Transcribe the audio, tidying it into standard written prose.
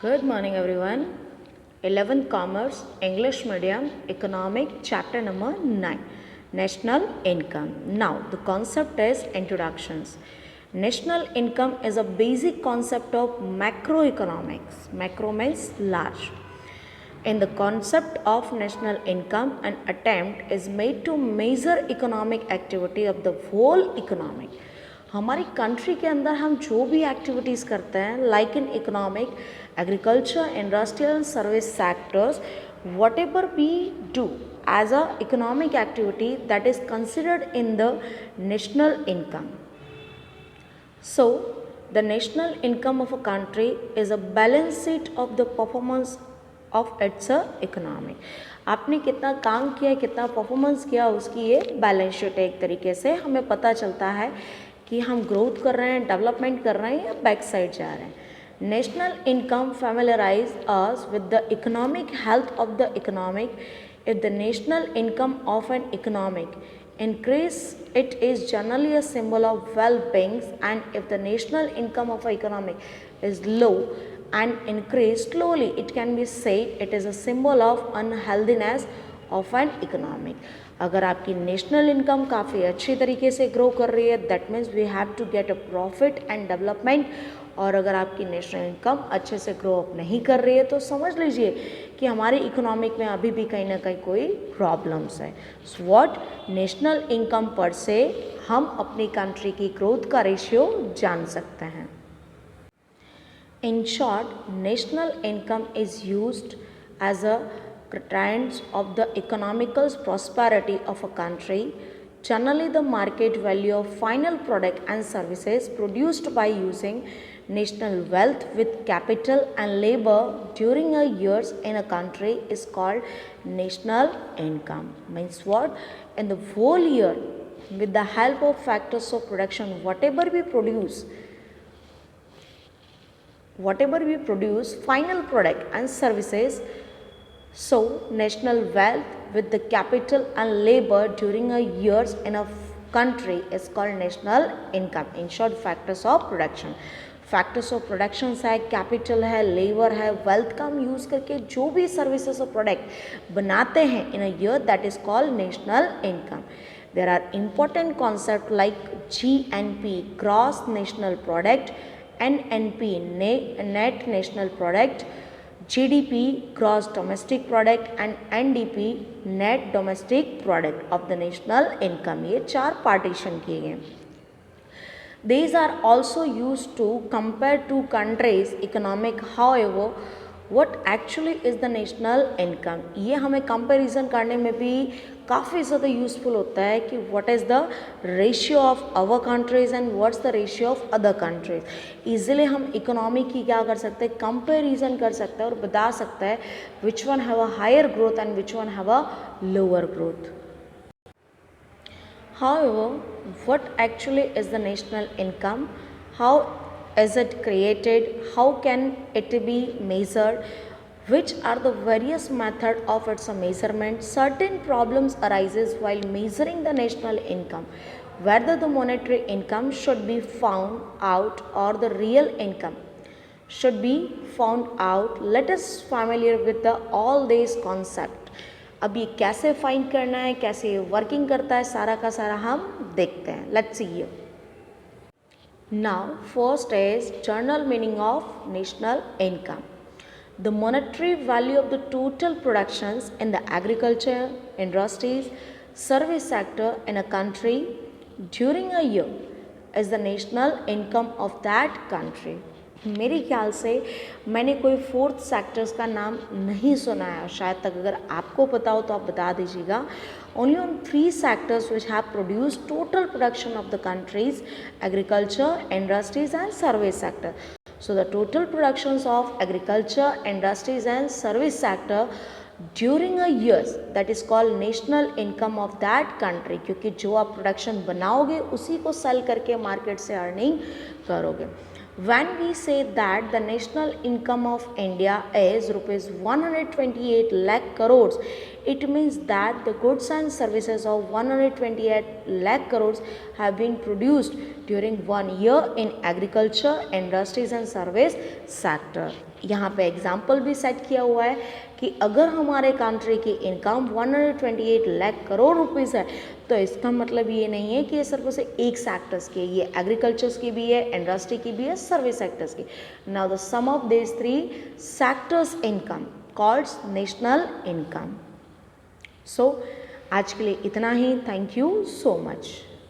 Good morning, everyone. 11th Commerce, English Medium, Economic, Chapter number 9, National Income. Now, the concept is introductions. National income is a basic concept of macroeconomics. Macro means large. In the concept of national income, an attempt is made to measure economic activity of the whole economy. हमारी country के अंदर हम जो भी activities करते हैं like in economic agriculture industrial and service sectors whatever we do as a economic activity that is considered in the national income. So, the national income of a country is a balance sheet of the performance of its economy. आपने कितना काम किया, कितना performance किया, उसकी ये balance sheet है. एक तरीके से हमें पता चलता है कि हम ग्रोथ कर रहे हैं, डेवलपमेंट कर रहे हैं या बैक साइड जा रहे हैं. National income familiarise us with the economic health of the economic. If the national income of an economic increase, it is generally a symbol of well-being, and if the national income of an economic is low and increase slowly, it can be said it is a symbol of unhealthiness of an economic. अगर आपकी national income काफ़ी अच्छी तरीके से grow कर रही है that means we have to get a profit and development. और अगर आपकी नेशनल इनकम अच्छे से ग्रो अप नहीं कर रही है तो समझ लीजिए कि हमारी इकोनॉमिक में अभी भी कहीं ना कहीं कोई प्रॉब्लम्स है. सो व्हाट नेशनल इनकम पर से हम अपनी कंट्री की ग्रोथ का रेशियो जान सकते हैं. In short, national income is used as a criterion of the economical prosperity of a country. Generally, the market value of final product and services produced by using national wealth with capital and labor during a years in a country is called national income. Means what? In the whole year, with the help of factors of production, whatever we produce, final product and services. So, national wealth with the capital and labor during a years in a country is called national income. In short, factors of production. Factors of production है, capital है, labour है, wealth का हम use करके जो भी services और product बनाते हैं in a year that is called national income. There are important concept like GNP gross national product, NNP net national product, GDP gross domestic product and NDP net domestic product of the national income. ये चार partition किए गए. These are also used to compare two countries economic. However, what actually is the national income? ये हमें comparison करने में भी काफ़ी ज़्यादा यूज़फुल होता है कि what is the ratio of our countries and what's the ratio of other countries. Easily हम इकोनॉमी की क्या कर सकते हैं, कंपैरिजन कर सकते हैं और बता सकते हैं which one have a higher growth and which one have a lower growth. However, what actually is the national income? How is it created? How can it be measured? Which are the various methods of its measurement? Certain problems arises while measuring the national income. Whether the monetary income should be found out or the real income should be found out. Let us familiar with all these concepts. अब ये कैसे find करना है, कैसे ये working करता है, सारा का सारा हम देखते हैं. Let's see here. Now first is general meaning of national income. The monetary value of the total productions in the agriculture, industries, service sector in a country during a year is the national income of that country. मेरे ख्याल से मैंने कोई fourth sectors का नाम नहीं सुना है, शायद तक अगर आपको पता हो तो आप बता दीजिएगा. Only on 3 sectors which have produce total production of the countries: agriculture, industries and service sector. So the total productions of agriculture, industries and service sector during a years that is called national income of that country. क्योंकि जो आप production बनाओगे उसी को cell करके market से earning करोगे. When we say that the national income of India is rupees 128 lakh crores, it means that the goods and services of 128 lakh crores have been produced during 1 year in agriculture, industries and service sector. यहाँ पे example भी set किया हुआ है कि अगर हमारे country की इनकम 128 लाख करोड़ रुपीस है तो इसका मतलब ये नहीं है कि ये सिर्फ उसे एक सेक्टर्स की, ये एग्रीकल्चर्स की भी है, इंडस्ट्री की भी है, सर्विस सेक्टर्स की. Now the sum of this 3 sectors income calls national income. So आज के लिए इतना ही. Thank you so much.